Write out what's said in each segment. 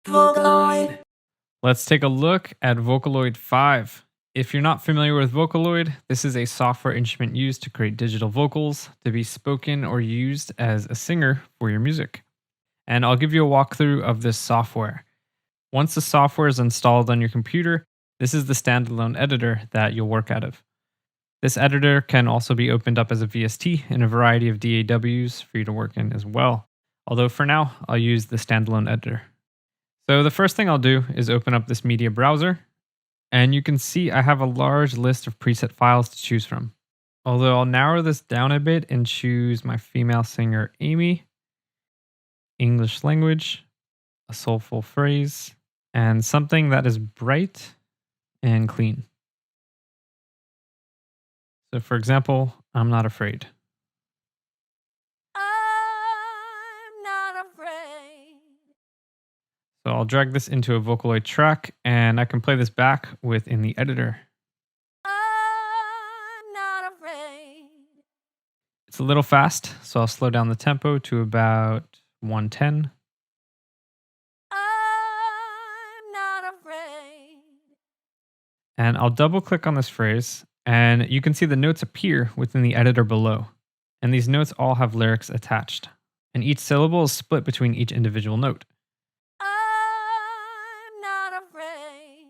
Vocaloid. Let's take a look at Vocaloid 5. If you're not familiar with Vocaloid, this is a software instrument used to create digital vocals to be spoken or used as a singer for your music. And I'll give you a walkthrough of this software. Once the software is installed on your computer, this is the standalone editor that you'll work out of. This editor can also be opened up as a VST in a variety of DAWs for you to work in as well. Although for now, I'll use the standalone editor. So the first thing I'll do is open up this media browser, and you can see I have a large list of preset files to choose from. Although I'll narrow this down a bit and choose my female singer Amy, English language, a soulful phrase, and something that is bright and clean. So for example, I'm not afraid. I'm not afraid. So I'll drag this into a Vocaloid track, and I can play this back within the editor. I'm not afraid. It's a little fast, so I'll slow down the tempo to about 110. I'm not afraid. And I'll double click on this phrase, and you can see the notes appear within the editor below. And these notes all have lyrics attached. And each syllable is split between each individual note. I'm not afraid.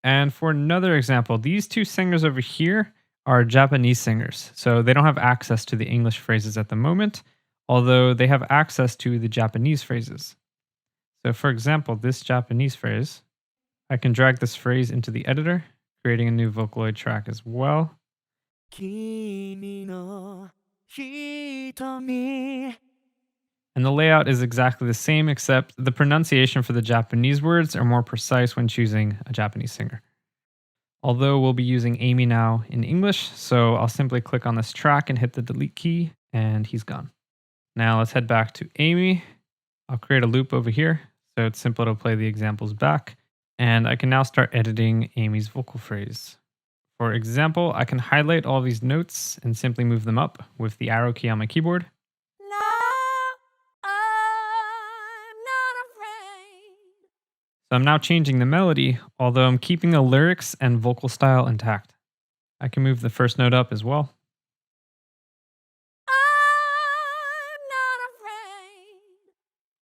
And for another example, these two singers over here are Japanese singers. So they don't have access to the English phrases at the moment, although they have access to the Japanese phrases. So for example, this Japanese phrase, I can drag this phrase into the editor, creating a new Vocaloid track as well. 君の瞳 And the layout is exactly the same, except the pronunciation for the Japanese words are more precise when choosing a Japanese singer. Although we'll be using Amy now in English, so I'll simply click on this track and hit the delete key, and he's gone. Now let's head back to Amy. I'll create a loop over here, so it's simple to play the examples back. And I can now start editing Amy's vocal phrase. For example, I can highlight all these notes and simply move them up with the arrow key on my keyboard. No, I'm not afraid. So I'm now changing the melody, although I'm keeping the lyrics and vocal style intact. I can move the first note up as well. I'm not afraid.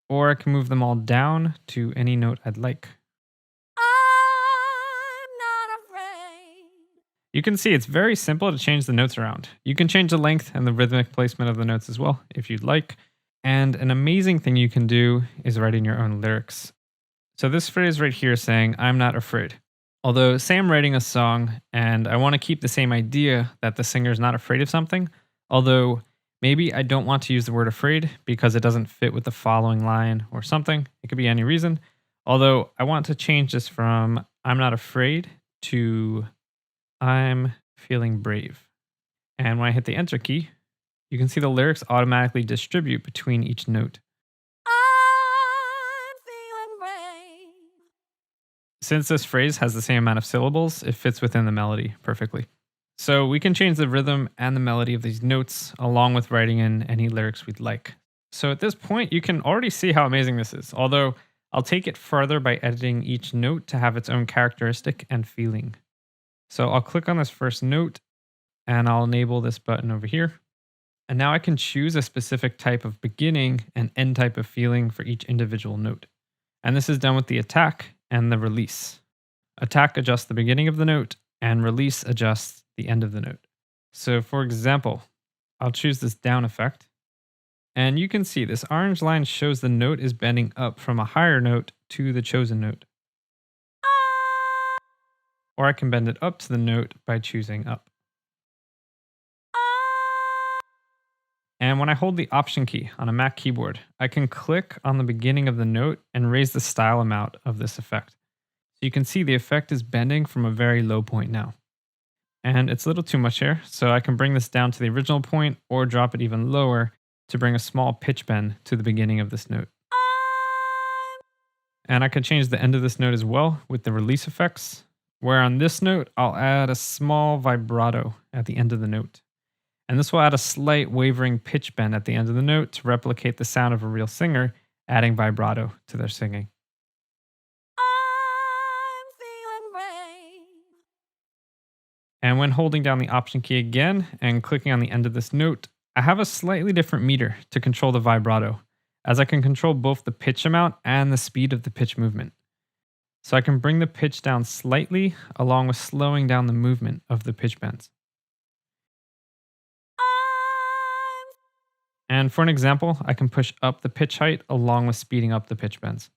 Or I can move them all down to any note I'd like. I'm not afraid. You can see it's very simple to change the notes around. You can change the length and the rhythmic placement of the notes as well, if you'd like. And an amazing thing you can do is write in your own lyrics. So this phrase right here is saying, I'm not afraid. Although say I'm writing a song and I want to keep the same idea that the singer is not afraid of something, although maybe I don't want to use the word afraid because it doesn't fit with the following line or something. It could be any reason. Although I want to change this from I'm not afraid to I'm feeling brave. And when I hit the enter key, you can see the lyrics automatically distribute between each note. I'm feeling brave. Since this phrase has the same amount of syllables, it fits within the melody perfectly. So we can change the rhythm and the melody of these notes along with writing in any lyrics we'd like. So at this point, you can already see how amazing this is, although I'll take it further by editing each note to have its own characteristic and feeling. So I'll click on this first note and I'll enable this button over here. And now I can choose a specific type of beginning and end type of feeling for each individual note. And this is done with the attack and the release. Attack adjusts the beginning of the note and release adjusts the end of the note. So for example, I'll choose this down effect. And you can see this orange line shows the note is bending up from a higher note to the chosen note. Or I can bend it up to the note by choosing up. And when I hold the Option key on a Mac keyboard, I can click on the beginning of the note and raise the style amount of this effect. So you can see the effect is bending from a very low point now. And it's a little too much here, so I can bring this down to the original point or drop it even lower to bring a small pitch bend to the beginning of this note. And I can change the end of this note as well with the release effects, where on this note, I'll add a small vibrato at the end of the note. And this will add a slight wavering pitch bend at the end of the note to replicate the sound of a real singer adding vibrato to their singing. I'm feeling brave. And when holding down the Option key again and clicking on the end of this note, I have a slightly different meter to control the vibrato, as I can control both the pitch amount and the speed of the pitch movement. So I can bring the pitch down slightly along with slowing down the movement of the pitch bends. And for an example, I can push up the pitch height along with speeding up the pitch bends.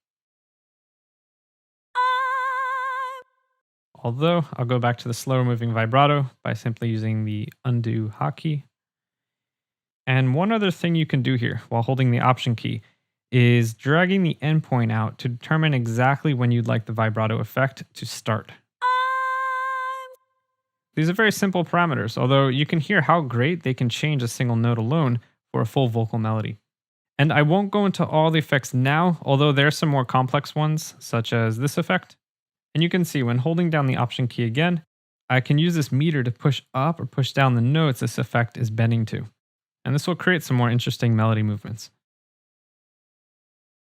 Although I'll go back to the slower moving vibrato by simply using the undo hotkey. And one other thing you can do here while holding the Option key is dragging the endpoint out to determine exactly when you'd like the vibrato effect to start. These are very simple parameters, although you can hear how great they can change a single note alone for a full vocal melody. And I won't go into all the effects now, although there are some more complex ones, such as this effect. And you can see when holding down the Option key again, I can use this meter to push up or push down the notes this effect is bending to. And this will create some more interesting melody movements.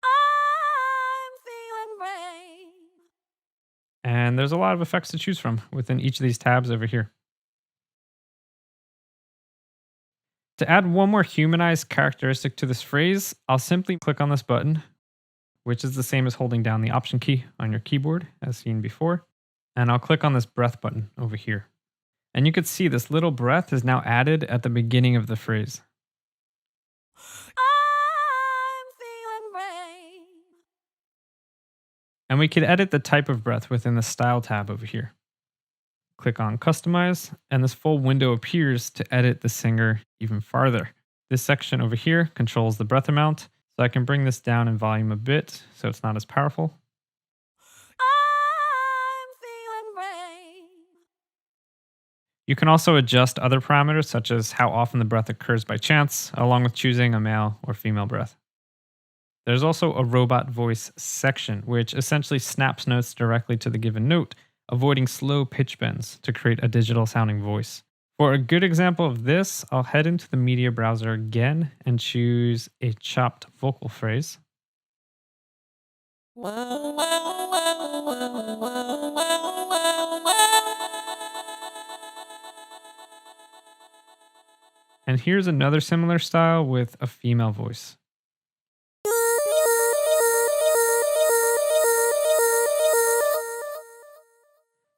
I'm feeling brave. And there's a lot of effects to choose from within each of these tabs over here. To add one more humanized characteristic to this phrase, I'll simply click on this button, which is the same as holding down the Option key on your keyboard as seen before. And I'll click on this breath button over here. And you can see this little breath is now added at the beginning of the phrase. I'm feeling brave. And we could edit the type of breath within the Style tab over here. Click on Customize, and this full window appears to edit the singer even farther. This section over here controls the breath amount, so I can bring this down in volume a bit so it's not as powerful. I'm feeling brave. You can also adjust other parameters such as how often the breath occurs by chance, along with choosing a male or female breath. There's also a robot voice section, which essentially snaps notes directly to the given note, avoiding slow pitch bends to create a digital sounding voice. For a good example of this, I'll head into the media browser again and choose a chopped vocal phrase. And here's another similar style with a female voice.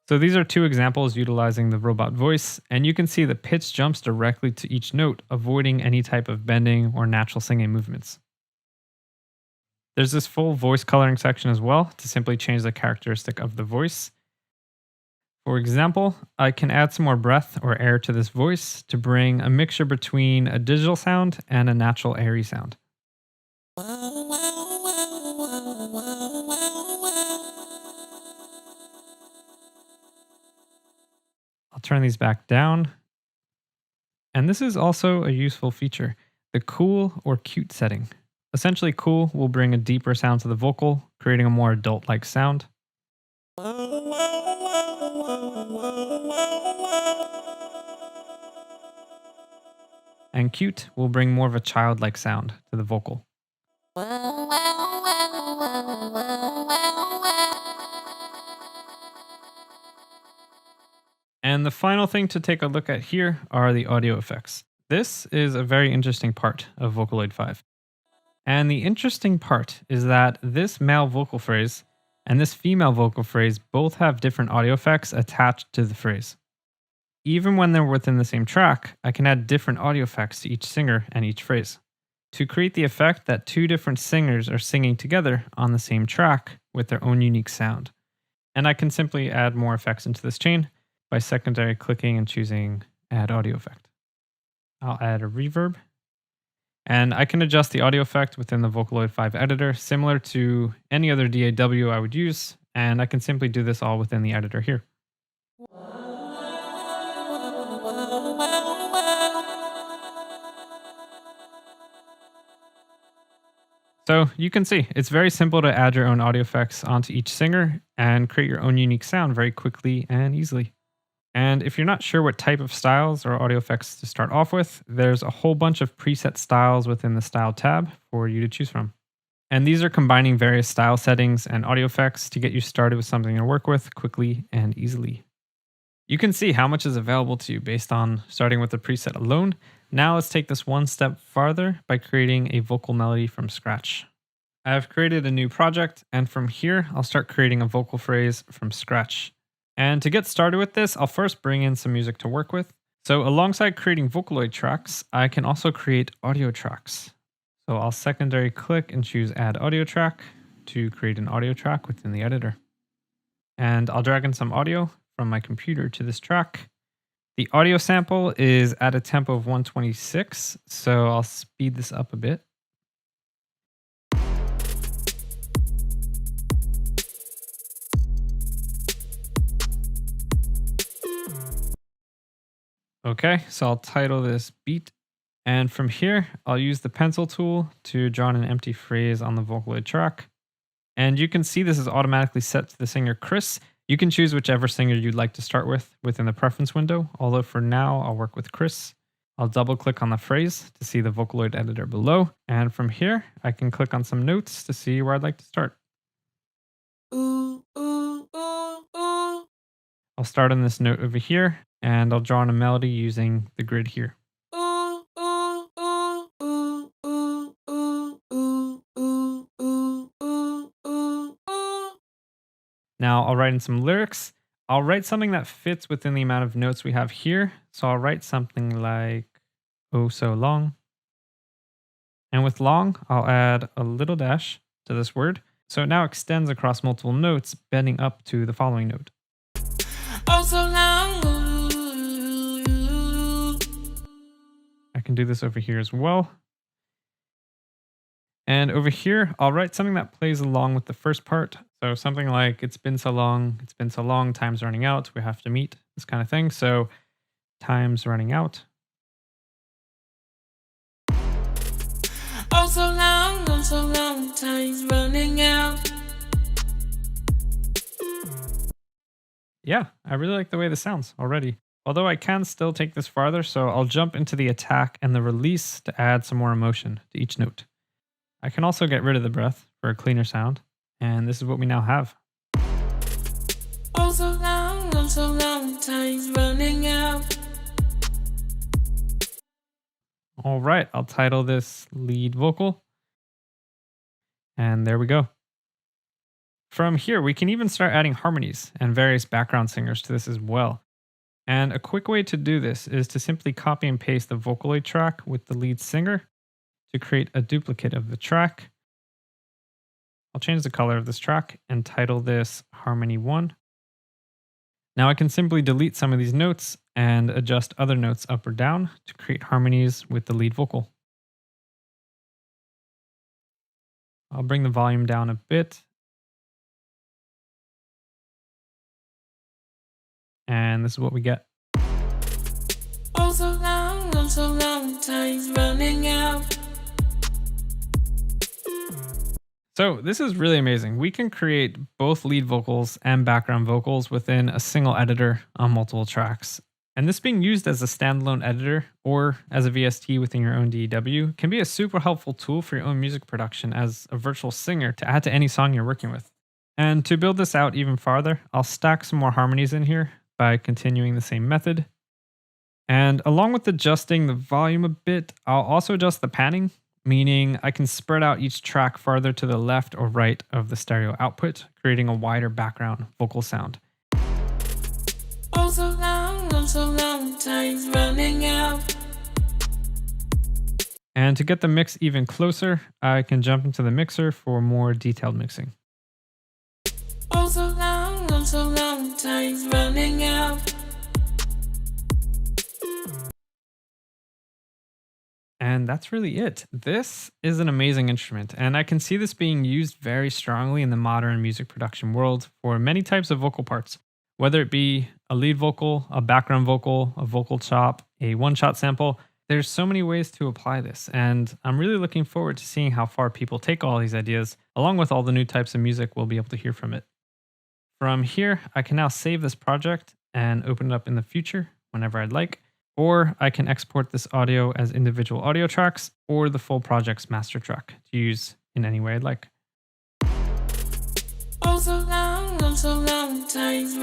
So these are two examples utilizing the robot voice, and you can see the pitch jumps directly to each note, avoiding any type of bending or natural singing movements. There's this full voice coloring section as well to simply change the characteristic of the voice. For example, I can add some more breath or air to this voice to bring a mixture between a digital sound and a natural airy sound. I'll turn these back down. And this is also a useful feature, the cool or cute setting. Essentially, cool will bring a deeper sound to the vocal, creating a more adult-like sound. And cute will bring more of a childlike sound to the vocal. And the final thing to take a look at here are the audio effects. This is a very interesting part of Vocaloid 5. And the interesting part is that this male vocal phrase and this female vocal phrase both have different audio effects attached to the phrase. Even when they're within the same track, I can add different audio effects to each singer and each phrase to create the effect that two different singers are singing together on the same track with their own unique sound. And I can simply add more effects into this chain by secondary clicking and choosing Add Audio Effect. I'll add a reverb. And I can adjust the audio effect within the Vocaloid 5 editor, similar to any other DAW I would use, and I can simply do this all within the editor here. So you can see, it's very simple to add your own audio effects onto each singer and create your own unique sound very quickly and easily. And if you're not sure what type of styles or audio effects to start off with, there's a whole bunch of preset styles within the Style tab for you to choose from. And these are combining various style settings and audio effects to get you started with something to work with quickly and easily. You can see how much is available to you based on starting with the preset alone. Now let's take this one step farther by creating a vocal melody from scratch. I've created a new project, and from here, I'll start creating a vocal phrase from scratch. And to get started with this, I'll first bring in some music to work with. So alongside creating Vocaloid tracks, I can also create audio tracks. So I'll secondary click and choose Add Audio Track to create an audio track within the editor. And I'll drag in some audio from my computer to this track. The audio sample is at a tempo of 126, so I'll speed this up a bit. Okay, so I'll title this beat. And from here, I'll use the pencil tool to draw in an empty phrase on the Vocaloid track. And you can see this is automatically set to the singer Chris. You can choose whichever singer you'd like to start with within the preference window, although for now I'll work with Chris. I'll double click on the phrase to see the Vocaloid editor below. And from here, I can click on some notes to see where I'd like to start. Ooh, ooh, ooh, ooh. I'll start on this note over here, and I'll draw in a melody using the grid here. Ooh, ooh, ooh, ooh, ooh, ooh, ooh, ooh, ooh, ooh, ooh, ooh. Now I'll write in some lyrics. I'll write something that fits within the amount of notes we have here. So I'll write something like, oh so long. And with long, I'll add a little dash to this word. So it now extends across multiple notes, bending up to the following note. Oh, so long. Ooh. I can do this over here as well. And over here, I'll write something that plays along with the first part. So something like, it's been so long, time's running out, we have to meet, this kind of thing. So time's running out. Oh, so long, time's running out. Yeah, I really like the way this sounds already. Although I can still take this farther, so I'll jump into the attack and the release to add some more emotion to each note. I can also get rid of the breath for a cleaner sound. And this is what we now have. Oh, so long, time's running out. All right, I'll title this lead vocal. And there we go. From here, we can even start adding harmonies and various background singers to this as well. And a quick way to do this is to simply copy and paste the Vocaloid track with the lead singer to create a duplicate of the track. I'll change the color of this track and title this Harmony 1. Now I can simply delete some of these notes and adjust other notes up or down to create harmonies with the lead vocal. I'll bring the volume down a bit. And this is what we get. Oh, so long, time's running out. So this is really amazing. We can create both lead vocals and background vocals within a single editor on multiple tracks. And this being used as a standalone editor or as a VST within your own DAW can be a super helpful tool for your own music production as a virtual singer to add to any song you're working with. And to build this out even farther, I'll stack some more harmonies in here by continuing the same method. And along with adjusting the volume a bit, I'll also adjust the panning, meaning I can spread out each track farther to the left or right of the stereo output, creating a wider background vocal sound. Oh, so long, time's running out. And to get the mix even closer, I can jump into the mixer for more detailed mixing. Oh, so long, time's running out. And that's really it. This is an amazing instrument, and I can see this being used very strongly in the modern music production world for many types of vocal parts, whether it be a lead vocal, a background vocal, a vocal chop, a one-shot sample. There's so many ways to apply this, and I'm really looking forward to seeing how far people take all these ideas, along with all the new types of music we'll be able to hear from it. From here, I can now save this project and open it up in the future whenever I'd like. Or I can export this audio as individual audio tracks or the full project's master track to use in any way I'd like. Oh, so long times